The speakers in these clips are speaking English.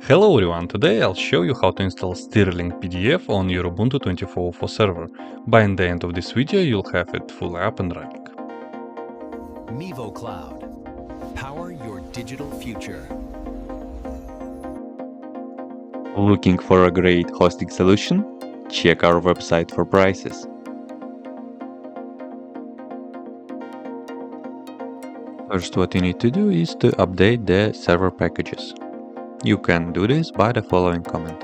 Hello everyone, today I'll show you how to install Stirling PDF on your Ubuntu 24.04 server. By the end of this video you'll have it fully up and running. MivoCloud. Power your digital future. Looking for a great hosting solution? Check our website for prices. First, what you need to do is to update the server packages. You can do this by the following command.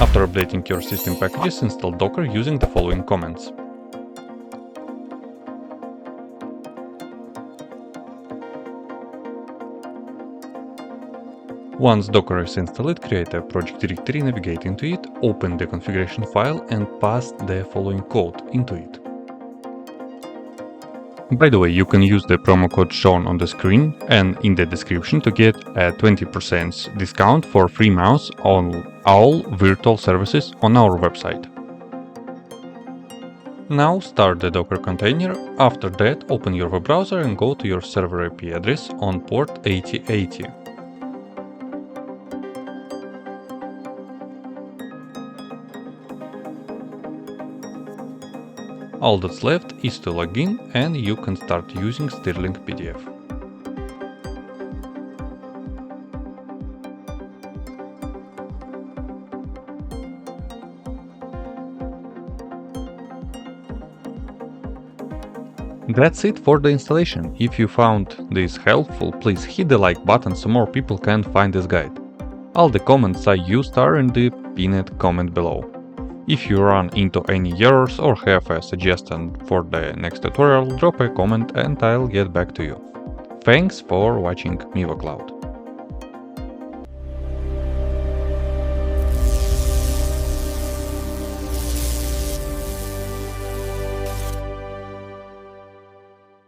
After updating your system packages, install Docker using the following commands. Once Docker is installed, create a project directory, navigate into it, open the configuration file and paste the following code into it. By the way, you can use the promo code shown on the screen and in the description to get a 20% discount for free mouse on all virtual services on our website. Now start the Docker container. After that, open your web browser and go to your server IP address on port 8080. All that's left is to log in and you can start using Stirling PDF. That's it for the installation. If you found this helpful, please hit the like button so more people can find this guide. All the comments I used are in the pinned comment below. If you run into any errors or have a suggestion for the next tutorial, drop a comment and I'll get back to you. Thanks for watching MivoCloud.